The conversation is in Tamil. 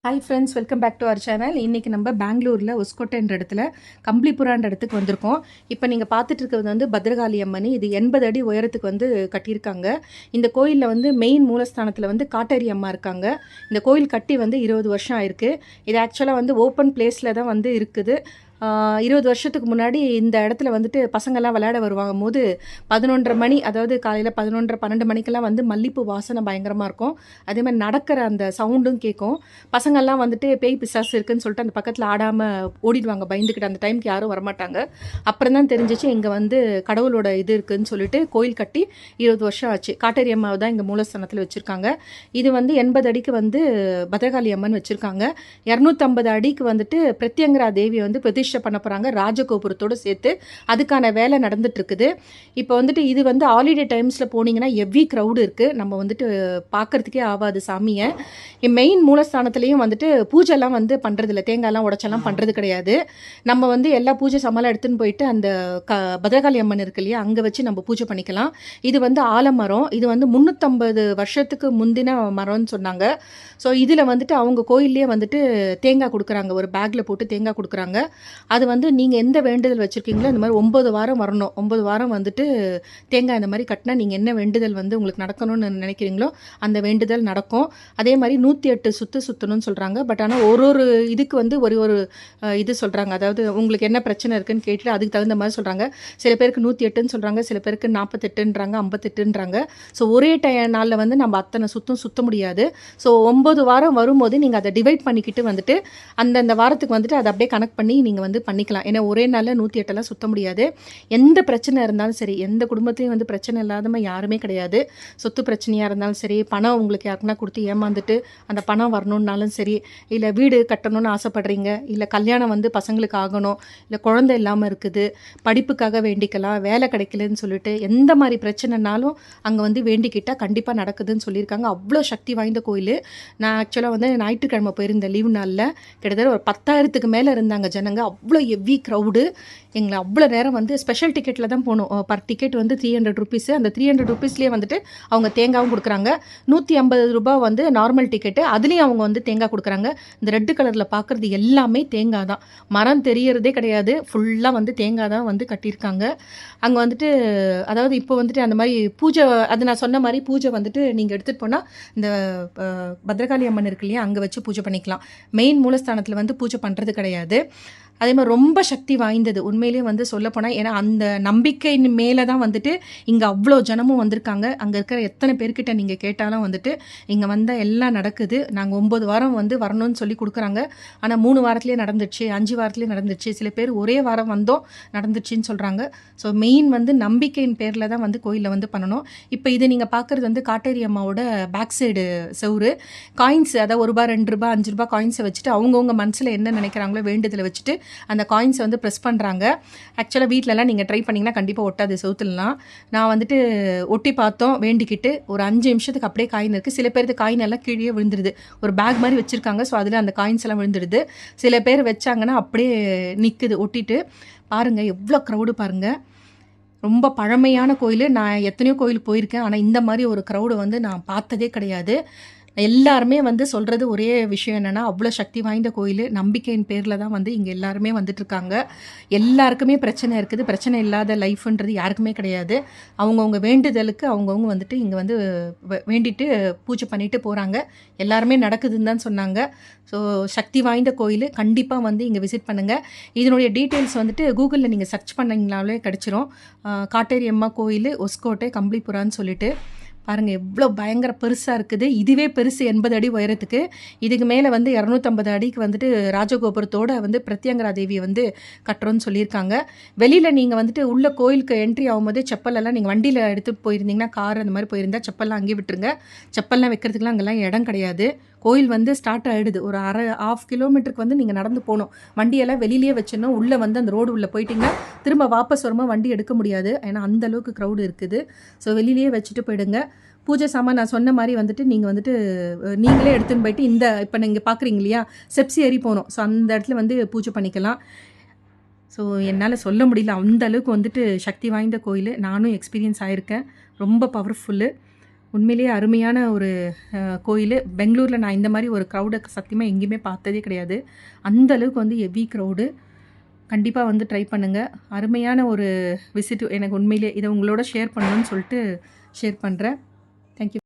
Hi friends, welcome back to our channel. இன்றைக்கி நம்ம பெங்களூரில் ஹொஸ்கோட்டேன்ற இடத்துல கம்ப்ளிபுரான்ற இடத்துக்கு வந்திருக்கோம். இப்போ நீங்கள் பார்த்துட்டு இருக்கிறது வந்து பத்ரகாளி அம்மன். இது 80 அடி உயரத்துக்கு வந்து கட்டியிருக்காங்க. இந்த கோயிலில் வந்து மெயின் மூலஸ்தானத்தில் வந்து காட்டேரி அம்மா இருக்காங்க. இந்த கோயில் கட்டி வந்து 20 வருஷம் ஆயிருக்கு. இது ஆக்சுவலாக வந்து ஓப்பன் பிளேஸில் தான் வந்து இருக்குது. 20 வருஷத்துக்கு முன்னாடி இந்த இடத்துல வந்துட்டு பசங்கள்லாம் விளையாட வருவாங்க போது 11:30 மணி, அதாவது காலையில் 11:30 12 மணிக்கெல்லாம் வந்து மல்லிப்பூ வாசனை பயங்கரமாக இருக்கும். அதே மாதிரி நடக்கிற அந்த சவுண்டும் கேட்கும். பசங்கள்லாம் வந்துட்டு பேய் பிசாசு இருக்குன்னு சொல்லிட்டு அந்த பக்கத்தில் ஆடாமல் ஓடிடுவாங்க பயந்துக்கிட்டு. அந்த டைமுக்கு யாரும் வரமாட்டாங்க. அப்புறம் தான் தெரிஞ்சிச்சு இங்கே வந்து கடவுளோட இது இருக்குதுன்னு சொல்லிட்டு கோயில் கட்டி 20 வருஷம் ஆச்சு. காட்டேரி அம்மாவை தான் இங்கே மூலஸ்தானத்தில் வச்சுருக்காங்க. இது வந்து 80 அடிக்கு வந்து பத்ரகாளி அம்மன் வச்சுருக்காங்க. 250 அடிக்கு வந்துட்டு பிரத்யங்கரா தேவி வந்து பிரதிஷ்டை பண்ண போகிறாங்க ராஜகோபுரத்தோடு சேர்த்து. அதுக்கான வேலை நடந்துட்டுருக்குது. இப்போ வந்துட்டு இது வந்து ஹாலிடே டைம்ஸில் போனீங்கன்னா ஹெவி க்ரௌடு இருக்குது. நம்ம வந்துட்டு பார்க்குறதுக்கே ஆகாது சாமியை. மெயின் மூலஸ்தானத்துலேயும் வந்துட்டு பூஜைலாம் வந்து பண்ணுறதில்ல, தேங்காய்லாம் உடச்செல்லாம் பண்ணுறது கிடையாது. நம்ம வந்து எல்லா பூஜை சமாளம் எடுத்துன்னு போயிட்டு அந்த பத்ரகாளி அம்மன் இருக்கு இல்லையா, அங்கே வச்சு நம்ம பூஜை பண்ணிக்கலாம். இது வந்து ஆலமரம். இது வந்து 350 வருஷத்துக்கு முந்தின மரம்னு சொன்னாங்க. ஸோ இதில் வந்துட்டு அவங்க கோயிலே வந்துட்டு தேங்காய் கொடுக்குறாங்க, ஒரு பேக்கில் போட்டு தேங்காய் கொடுக்குறாங்க. அது வந்து நீங்கள் எந்த வேண்டுதல் வச்சுருக்கீங்களோ இந்த மாதிரி 9 வாரம் வரணும். 9 வாரம் வந்துட்டு தேங்காய் இந்த மாதிரி கட்டினா நீங்கள் என்ன வேண்டுதல் வந்து உங்களுக்கு நடக்கணும்னு நினைக்கிறீங்களோ அந்த வேண்டுதல் நடக்கும். அதே மாதிரி 108 சுற்றணும்னு சொல்கிறாங்க. பட் ஆனால் ஒரு இதுக்கு வந்து ஒரு இது சொல்கிறாங்க. அதாவது உங்களுக்கு என்ன பிரச்சனை இருக்குன்னு கேட்டுட்டு அதுக்கு தகுந்த மாதிரி சொல்கிறாங்க. சில பேருக்கு 108ன்னு சொல்கிறாங்க, சில பேருக்கு 48ன்றாங்க, 58ன்றாங்க. ஸோ ஒரே நாளில் வந்து நம்ம அத்தனை சுத்த முடியாது. ஸோ 9 வாரம் வரும்போது நீங்கள் அதை டிவைட் பண்ணிக்கிட்டு வந்துட்டு அந்தந்த வாரத்துக்கு வந்துட்டு அதை அப்படியே கனெக்ட் பண்ணி நீங்கள் வந்து பண்ணிக்கலாம். ஏன்னா ஒரே நாளில் 108 சுத்த முடியாது. எந்த பிரச்சனை இருந்தாலும் சரி, எந்த குடும்பத்துலையும் வந்து பிரச்சனை இல்லாதமாக யாருமே கிடையாது. சொத்து பிரச்சனையாக இருந்தாலும் சரி, பணம் உங்களுக்கு யாருக்குன்னா கொடுத்து ஏமாந்துட்டு அந்த பணம் வரணுன்னாலும் சரி, இல்லை வீடு கட்டணும்னு ஆசைப்படுறீங்க, இல்லை கல்யாணம் வந்து பசங்களுக்கு ஆகணும், இல்லை குழந்தை இல்லாமல் இருக்குது, படிப்புக்காக வேண்டிக்கலாம், வேலை கிடைக்கலன்னு சொல்லிட்டு எந்த மாதிரி பிரச்சனைனாலும் அங்கே வந்து வேண்டிக்கிட்டால் கண்டிப்பாக நடக்குதுன்னு சொல்லியிருக்காங்க. அவ்வளோ சக்தி வாய்ந்த கோயில். நான் ஆக்சுவலாக வந்து ஞாயிற்றுக்கிழமை போயிருந்தேன் லீவ் நாளில். கிட்டத்தட்ட ஒரு 10,000க்கு மேலே இருந்தாங்க ஜனங்க. அவ்வளோ ஹெவி க்ரௌடு. எங்களை அவ்வளோ நேரம் வந்து ஸ்பெஷல் டிக்கெட்டில் தான் போகணும். பர் டிக்கெட் வந்து 300 ருபீஸு. அந்த 300 ருபீஸ்லேயே வந்துட்டு அவங்க தேங்காயும் கொடுக்குறாங்க. 150 ரூபா வந்து நார்மல் டிக்கெட்டு, அதுலேயும் அவங்க வந்து தேங்காய் கொடுக்குறாங்க. இந்த ரெட்டு கலரில் பார்க்குறது எல்லாமே தேங்காய் தான். மரம் தெரியறதே கிடையாது. ஃபுல்லாக வந்து தேங்காய் தான் வந்து கட்டியிருக்காங்க. அங்கே வந்துட்டு அதாவது இப்போ வந்துட்டு அந்த மாதிரி பூஜை, அது நான் சொன்ன மாதிரி பூஜை வந்துட்டு நீங்கள் எடுத்துகிட்டு போனால் இந்த பத்ரகாளி அம்மன் இருக்கு இல்லையா, அங்கே வச்சு பூஜை பண்ணிக்கலாம். மெயின் மூலஸ்தானத்தில் வந்து பூஜை பண்ணுறது கிடையாது. அதே மாதிரி ரொம்ப சக்தி வாய்ந்தது உண்மையிலேயே வந்து சொல்லப்போனால். ஏன்னா அந்த நம்பிக்கையின் மேலே தான் வந்துட்டு இங்கே அவ்வளோ ஜனமும் வந்திருக்காங்க. அங்கே இருக்கிற எத்தனை பேர்கிட்ட நீங்கள் கேட்டாலும் வந்துட்டு இங்கே வந்தால் எல்லாம் நடக்குது. நாங்கள் 9 வாரம் வந்து வரணும்னு சொல்லி கொடுக்குறாங்க. ஆனால் 3 வாரத்துலேயே நடந்துடுச்சு, 5 வாரத்துலேயே நடந்துடுச்சு, சில பேர் ஒரே வாரம் வந்தோம் நடந்துடுச்சின்னு சொல்கிறாங்க. ஸோ மெயின் வந்து நம்பிக்கையின் பேரில் தான் வந்து கோயிலில் வந்து பண்ணணும். இப்போ இது நீங்கள் பார்க்குறது வந்து காட்டேரி அம்மாவோட பேக் சைடு செவுரு. காயின்ஸ், அதாவது 1 ரூபா 2 ரூபா 5 ரூபா காயின்ஸை வச்சுட்டு அவங்கவுங்க மனசில் என்ன நினைக்கிறாங்களோ வேண்டுதலை வச்சுட்டு அந்த காயின்ஸை வந்து ப்ரெஸ் பண்ணுறாங்க. ஆக்சுவலாக வீட்டிலலாம் நீங்கள் ட்ரை பண்ணிங்கன்னா கண்டிப்பாக ஒட்டாது செவுத்துலலாம். நான் வந்துட்டு ஒட்டி பார்த்தோம் வேண்டிக்கிட்டு. ஒரு 5 நிமிஷத்துக்கு அப்படியே காயின் இருக்குது. சில பேருக்கு காயின் எல்லாம் கீழே விழுந்துடுது. ஒரு பேக் மாதிரி வச்சுருக்காங்க. ஸோ அதில் அந்த காயின்ஸ் எல்லாம் விழுந்துடுது. சில பேர் வச்சாங்கன்னா அப்படியே நிற்குது ஒட்டிட்டு. பாருங்கள் எவ்வளோ க்ரௌடு பாருங்கள். ரொம்ப பழமையான கோயில். நான் எத்தனையோ கோயிலுக்கு போயிருக்கேன், ஆனால் இந்த மாதிரி ஒரு க்ரௌடு வந்து நான் பார்த்ததே கிடையாது. எல்லாருமே வந்து சொல்கிறது ஒரே விஷயம் என்னென்னா, அவ்வளோ சக்தி வாய்ந்த கோயில். நம்பிக்கையின் பேரில் தான் வந்து இங்கே எல்லாருமே வந்துட்டுருக்காங்க. எல்லாருக்குமே பிரச்சனை இருக்குது. பிரச்சனை இல்லாத லைஃப்ன்றது யாருக்குமே கிடையாது. அவங்கவுங்க வேண்டுதலுக்கு அவங்கவுங்க வந்துட்டு இங்கே வந்து வேண்டிட்டு பூஜை பண்ணிட்டு போகிறாங்க. எல்லாருமே நடக்குதுன்னு தான் சொன்னாங்க. ஸோ சக்தி வாய்ந்த கோயில். கண்டிப்பாக வந்து இங்கே விசிட் பண்ணுங்கள். இதனுடைய டீட்டெயில்ஸ் வந்துட்டு கூகுளில் நீங்கள் சர்ச் பண்ணிங்கனாலே கிடச்சிரும். காட்டேரி அம்மா கோயில், ஹொஸ்கோட்டை, கம்ப்ளிபுரான்னு சொல்லிட்டு. பாருங்கள் எவ்வளோ பயங்கர பெருசாக இருக்குது. இதுவே பெருசு 80 அடி உயரத்துக்கு. இதுக்கு மேலே வந்து 250 அடிக்கு வந்துட்டு ராஜகோபுரத்தோடு வந்து பிரத்யங்கரா தேவியை வந்து கட்டுறோன்னு சொல்லியிருக்காங்க. வெளியில் நீங்கள் வந்துட்டு உள்ள கோயிலுக்கு என்ட்ரி ஆகும்போது செப்பலெல்லாம் நீங்கள் வண்டியில் எடுத்துகிட்டு போயிருந்தீங்கன்னா, கார் அந்த மாதிரி போயிருந்தால் செப்பல்லாம் அங்கேயே விட்டுருங்க. செப்பல்லாம் வைக்கிறதுக்குலாம் அங்கெல்லாம் இடம் கிடையாது. கோயில் வந்து ஸ்டார்ட் ஆகிடுது. ஒரு ½ கிலோமீட்டருக்கு வந்து நீங்கள் நடந்து போகணும். வண்டியெல்லாம் வெளியிலேயே வச்சிடணும். உள்ளே வந்து அந்த ரோடு உள்ளே போயிட்டிங்கன்னா திரும்ப வாபஸ் வரும்போது வண்டி எடுக்க முடியாது. ஏன்னா அந்தளவுக்கு க்ரௌடு இருக்குது. ஸோ வெளியிலேயே வச்சுட்டு போயிடுங்க. பூஜை சாமான் நான் சொன்ன மாதிரி வந்துட்டு நீங்கள் வந்துட்டு நீங்களே எடுத்துன்னு போயிட்டு இந்த இப்போ நீங்கள் பார்க்குறீங்க இல்லையா, ஸ்டெப்ஸ் ஏறி போகணும். ஸோ அந்த இடத்துல வந்து பூஜை பண்ணிக்கலாம். ஸோ என்னால் சொல்ல முடியல, அந்த அளவுக்கு வந்துட்டு சக்தி வாய்ந்த கோயில். நானும் எக்ஸ்பீரியன்ஸ் ஆகியிருக்கேன். ரொம்ப பவர்ஃபுல்லு. உண்மையிலேயே அருமையான ஒரு கோயில். பெங்களூரில் நான் இந்த மாதிரி ஒரு க்ரௌடை சத்தியமாக எங்கேயுமே பார்த்ததே கிடையாது. அந்த அளவுக்கு வந்து ஹெவி க்ரௌடு. கண்டிப்பாக வந்து ட்ரை பண்ணுங்கள். அருமையான ஒரு விசிட். எனக்கு உண்மையிலே இதை உங்களோட ஷேர் பண்ணணும்னு சொல்லிட்டு ஷேர் பண்ணுறேன். தேங்க்யூ.